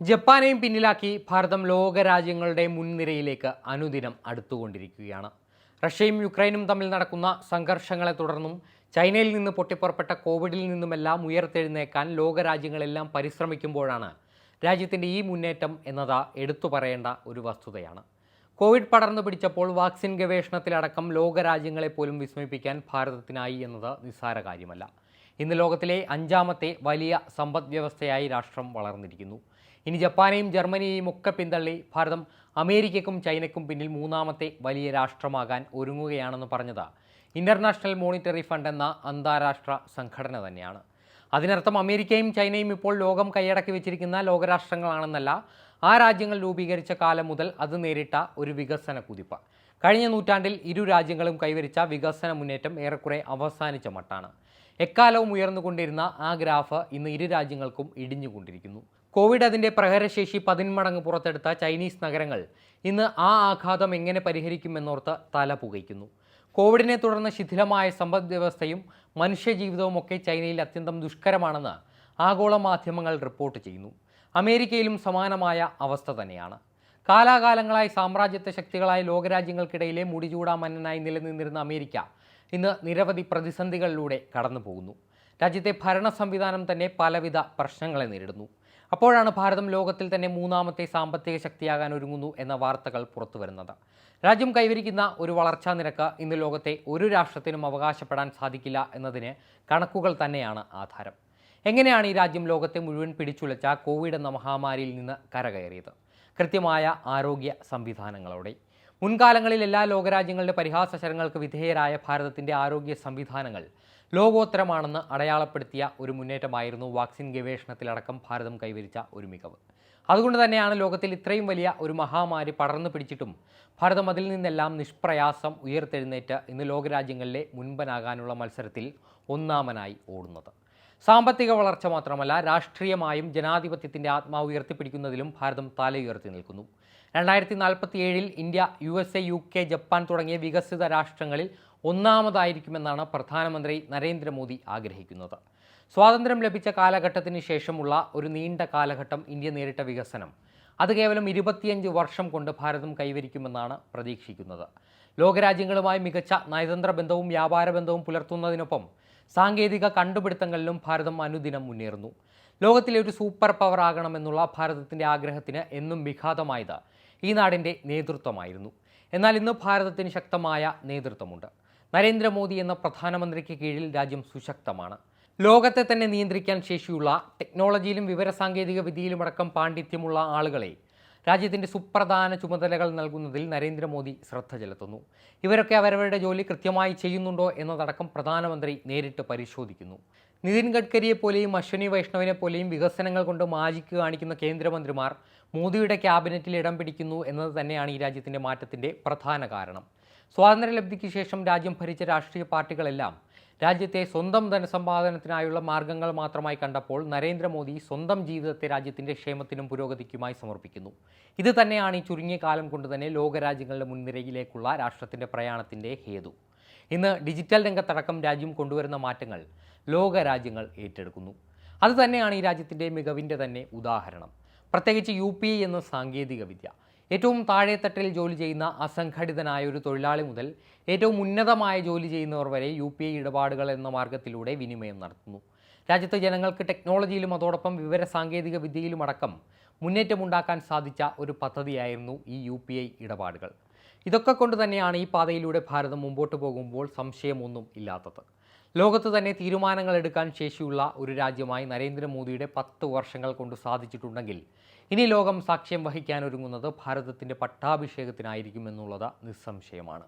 ജപ്പാനെയും പിന്നിലാക്കി ഭാരതം ലോകരാജ്യങ്ങളുടെ മുൻനിരയിലേക്ക് അനുദിനം അടുത്തുകൊണ്ടിരിക്കുകയാണ്. റഷ്യയും യുക്രൈനും തമ്മിൽ നടക്കുന്ന സംഘർഷങ്ങളെ തുടർന്നും ചൈനയിൽ നിന്ന് പൊട്ടിപ്പുറപ്പെട്ട കോവിഡിൽ നിന്നുമെല്ലാം ഉയർത്തെഴുന്നേക്കാൻ ലോകരാജ്യങ്ങളെല്ലാം പരിശ്രമിക്കുമ്പോഴാണ് രാജ്യത്തിൻ്റെ ഈ മുന്നേറ്റം എന്നത് എടുത്തു പറയേണ്ട ഒരു വസ്തുതയാണ്. കോവിഡ് പടർന്നു പിടിച്ചപ്പോൾ വാക്സിൻ ഗവേഷണത്തിലടക്കം ലോകരാജ്യങ്ങളെപ്പോലും വിസ്മയിപ്പിക്കാൻ ഭാരതത്തിനായി എന്നത് നിസ്സാര കാര്യമല്ല. ഇന്ന് ലോകത്തിലെ 5ാമത്തെ വലിയ സമ്പദ് വ്യവസ്ഥയായി രാഷ്ട്രം വളർന്നിരിക്കുന്നു. ഇനി ജപ്പാനെയും ജർമ്മനിയെയും ഒക്കെ പിന്തള്ളി ഭാരതം അമേരിക്കയ്ക്കും ചൈനയ്ക്കും പിന്നിൽ 3ാമത്തെ വലിയ രാഷ്ട്രമാകാൻ ഒരുങ്ങുകയാണെന്ന് പറഞ്ഞത് ഇൻ്റർനാഷണൽ മോണിറ്ററി ഫണ്ട് എന്ന അന്താരാഷ്ട്ര സംഘടന തന്നെയാണ്. അതിനർത്ഥം അമേരിക്കയും ചൈനയും ഇപ്പോൾ ലോകം കൈയടക്കി വെച്ചിരിക്കുന്ന ലോകരാഷ്ട്രങ്ങളാണെന്നല്ല, ആ രാജ്യങ്ങൾ രൂപീകരിച്ച കാലം മുതൽ അത് നേരിട്ട ഒരു വികസന കുതിപ്പ്. കഴിഞ്ഞ നൂറ്റാണ്ടിൽ ഇരു രാജ്യങ്ങളും കൈവരിച്ച വികസന മുന്നേറ്റം ഏറെക്കുറെ അവസാനിച്ച മട്ടാണ്. എക്കാലവും ഉയർന്നുകൊണ്ടിരുന്ന ആ ഗ്രാഫ് ഇന്ന് ഇരു രാജ്യങ്ങൾക്കും ഇടിഞ്ഞുകൊണ്ടിരിക്കുന്നു. കോവിഡ് അതിൻ്റെ പ്രഹരശേഷി 10 മടങ്ങ് പുറത്തെടുത്ത ചൈനീസ് നഗരങ്ങൾ ഇന്ന് ആ ആഘാതം എങ്ങനെ പരിഹരിക്കുമെന്നോർത്ത് തല പുകയ്ക്കുന്നു. കോവിഡിനെ തുടർന്ന് ശിഥിലമായ സമ്പദ് വ്യവസ്ഥയും മനുഷ്യജീവിതവുമൊക്കെ ചൈനയിൽ അത്യന്തം ദുഷ്കരമാണെന്ന് ആഗോള മാധ്യമങ്ങൾ റിപ്പോർട്ട് ചെയ്യുന്നു. അമേരിക്കയിലും സമാനമായ അവസ്ഥ തന്നെയാണ്. കാലാകാലങ്ങളായി സാമ്രാജ്യത്വ ശക്തികളായ ലോകരാജ്യങ്ങൾക്കിടയിലെ മുടിചൂടാ മന്നനായി നിലനിന്നിരുന്ന അമേരിക്ക ഇന്ന് നിരവധി പ്രതിസന്ധികളിലൂടെ കടന്നു പോകുന്നു. രാജ്യത്തെ ഭരണ സംവിധാനം തന്നെ പലവിധ പ്രശ്നങ്ങളെ നേരിടുന്നു. അപ്പോഴാണ് ഭാരതം ലോകത്തിൽ തന്നെ 3ാമത്തെ സാമ്പത്തിക ശക്തിയാകാൻ ഒരുങ്ങുന്നു എന്ന വാർത്തകൾ പുറത്തു വരുന്നത്. രാജ്യം കൈവരിക്കുന്ന ഒരു വളർച്ചാ നിരക്ക് ഇന്ന് ലോകത്തെ ഒരു രാഷ്ട്രത്തിനും അവകാശപ്പെടാൻ സാധിക്കില്ല എന്നതിന് കണക്കുകൾ തന്നെയാണ് ആധാരം. എങ്ങനെയാണ് ഈ രാജ്യം ലോകത്തെ മുഴുവൻ പിടിച്ചുലച്ച കോവിഡ് എന്ന മഹാമാരിയിൽ നിന്ന് കരകയറിയത്? കൃത്യമായ ആരോഗ്യ സംവിധാനങ്ങളോടെ. മുൻകാലങ്ങളിൽ എല്ലാ ലോകരാജ്യങ്ങളുടെ പരിഹാസശരങ്ങൾക്ക് വിധേയരായ ഭാരതത്തിൻ്റെ ആരോഗ്യ സംവിധാനങ്ങൾ ലോകോത്തരമാണെന്ന് അടയാളപ്പെടുത്തിയ ഒരു മുന്നേറ്റമായിരുന്നു വാക്സിൻ ഗവേഷണത്തിലടക്കം ഭാരതം കൈവരിച്ച ഒരു മികവ്. അതുകൊണ്ട് തന്നെയാണ് ലോകത്തിൽ ഇത്രയും വലിയ ഒരു മഹാമാരി പടർന്നു പിടിച്ചിട്ടും ഭാരതം അതിൽ നിന്നെല്ലാം നിഷ്പ്രയാസം ഉയർത്തെഴുന്നേറ്റ് ഇന്ന് ലോകരാജ്യങ്ങളിലെ മുൻപനാകാനുള്ള മത്സരത്തിൽ ഒന്നാമനായി ഓടുന്നത്. സാമ്പത്തിക വളർച്ച മാത്രമല്ല, രാഷ്ട്രീയമായും ജനാധിപത്യത്തിൻ്റെ ആത്മാവ് ഉയർത്തിപ്പിടിക്കുന്നതിലും ഭാരതം തലയുയർത്തി നിൽക്കുന്നു. 2047 ഇന്ത്യ, USA, UK, ജപ്പാൻ തുടങ്ങിയ വികസിത രാഷ്ട്രങ്ങളിൽ ഒന്നാമതായിരിക്കുമെന്നാണ് പ്രധാനമന്ത്രി നരേന്ദ്രമോദി ആഗ്രഹിക്കുന്നത്. സ്വാതന്ത്ര്യം ലഭിച്ച കാലഘട്ടത്തിന് ശേഷമുള്ള ഒരു നീണ്ട കാലഘട്ടം ഇന്ത്യ നേരിട്ട വികസനം അത് കേവലം 25 വർഷം കൊണ്ട് ഭാരതം കൈവരിക്കുമെന്നാണ് പ്രതീക്ഷിക്കുന്നത്. ലോകരാജ്യങ്ങളുമായി മികച്ച നയതന്ത്ര ബന്ധവും വ്യാപാര ബന്ധവും പുലർത്തുന്നതിനൊപ്പം സാങ്കേതിക കണ്ടുപിടുത്തങ്ങളിലും ഭാരതം അനുദിനം മുന്നേറുന്നു. ലോകത്തിലെ ഒരു സൂപ്പർ പവർ ആകണമെന്നുള്ള ഭാരതത്തിൻ്റെ ആഗ്രഹത്തിന് എന്നും വിഘാതമായത് ഈ നാടിൻ്റെ നേതൃത്വമായിരുന്നു. എന്നാൽ ഇന്ന് ഭാരതത്തിന് ശക്തമായ നേതൃത്വമുണ്ട്. നരേന്ദ്രമോദി എന്ന പ്രധാനമന്ത്രിക്ക് കീഴിൽ രാജ്യം സുശക്തമാണ്. ലോകത്തെ തന്നെ നിയന്ത്രിക്കാൻ ശേഷിയുള്ള, ടെക്നോളജിയിലും വിവരസാങ്കേതിക വിദ്യയിലുമടക്കം പാണ്ഡിത്യമുള്ള ആളുകളെ രാജ്യത്തിൻ്റെ സുപ്രധാന ചുമതലകൾ നൽകുന്നതിൽ നരേന്ദ്രമോദി ശ്രദ്ധ ചെലുത്തുന്നു. ഇവരൊക്കെ അവരവരുടെ ജോലി കൃത്യമായി ചെയ്യുന്നുണ്ടോ എന്നതടക്കം പ്രധാനമന്ത്രി നേരിട്ട് പരിശോധിക്കുന്നു. നിതിൻ ഗഡ്കരിയെപ്പോലെയും അശ്വനി വൈഷ്ണവിനെപ്പോലെയും വികസനങ്ങൾ കൊണ്ട് മാജിക്ക് കാണിക്കുന്ന കേന്ദ്രമന്ത്രിമാർ മോദിയുടെ ക്യാബിനറ്റിൽ ഇടം പിടിക്കുന്നു എന്നത് തന്നെയാണ് ഈ രാജ്യത്തിൻ്റെ മാറ്റത്തിൻ്റെ പ്രധാന കാരണം. സ്വാതന്ത്ര്യലബ്ധിക്ക് ശേഷം രാജ്യം ഭരിച്ച രാഷ്ട്രീയ പാർട്ടികളെല്ലാം രാജ്യത്തെ സ്വന്തം ധനസമ്പാദനത്തിനായുള്ള മാർഗങ്ങൾ മാത്രമായി കണ്ടപ്പോൾ നരേന്ദ്രമോദി സ്വന്തം ജീവിതത്തെ രാജ്യത്തിൻ്റെ ക്ഷേമത്തിനും പുരോഗതിക്കുമായി സമർപ്പിക്കുന്നു. ഇത് തന്നെയാണ് ഈ ചുരുങ്ങിയ കാലം കൊണ്ട് തന്നെ ലോകരാജ്യങ്ങളുടെ മുൻനിരയിലേക്കുള്ള രാഷ്ട്രത്തിൻ്റെ പ്രയാണത്തിൻ്റെ ഹേതു. ഇന്ന് ഡിജിറ്റൽ രംഗത്തടക്കം രാജ്യം കൊണ്ടുവരുന്ന മാറ്റങ്ങൾ ലോകരാജ്യങ്ങൾ ഏറ്റെടുക്കുന്നു. അതുതന്നെയാണ് ഈ രാജ്യത്തിൻ്റെ മികവിൻ്റെ തന്നെ ഉദാഹരണം. പ്രത്യേകിച്ച് UPI എന്ന സാങ്കേതിക വിദ്യ. ഏറ്റവും താഴെത്തട്ടിൽ ജോലി ചെയ്യുന്ന അസംഘടിതനായ ഒരു തൊഴിലാളി മുതൽ ഏറ്റവും ഉന്നതമായ ജോലി ചെയ്യുന്നവർ വരെ UPI ഇടപാടുകൾ എന്ന മാർഗത്തിലൂടെ വിനിമയം നടത്തുന്നു. രാജ്യത്തെ ജനങ്ങൾക്ക് ടെക്നോളജിയിലും അതോടൊപ്പം വിവര സാങ്കേതിക വിദ്യയിലുമടക്കം മുന്നേറ്റമുണ്ടാക്കാൻ സാധിച്ച ഒരു പദ്ധതിയായിരുന്നു ഈ UPI ഇടപാടുകൾ. ഇതൊക്കെ കൊണ്ട് തന്നെയാണ് ഈ പാതയിലൂടെ ഭാരതം മുമ്പോട്ട് പോകുമ്പോൾ സംശയമൊന്നും ഇല്ലാത്തത്. ലോകത്ത് തന്നെ തീരുമാനങ്ങൾ എടുക്കാൻ ശേഷിയുള്ള ഒരു രാജ്യമായി നരേന്ദ്രമോദിയുടെ 10 വർഷങ്ങൾ കൊണ്ട് സാധിച്ചിട്ടുണ്ടെങ്കിൽ ഇനി ലോകം സാക്ഷ്യം വഹിക്കാനൊരുങ്ങുന്നത് ഭാരതത്തിൻ്റെ പട്ടാഭിഷേകത്തിനായിരിക്കുമെന്നുള്ളത് നിസ്സംശയമാണ്.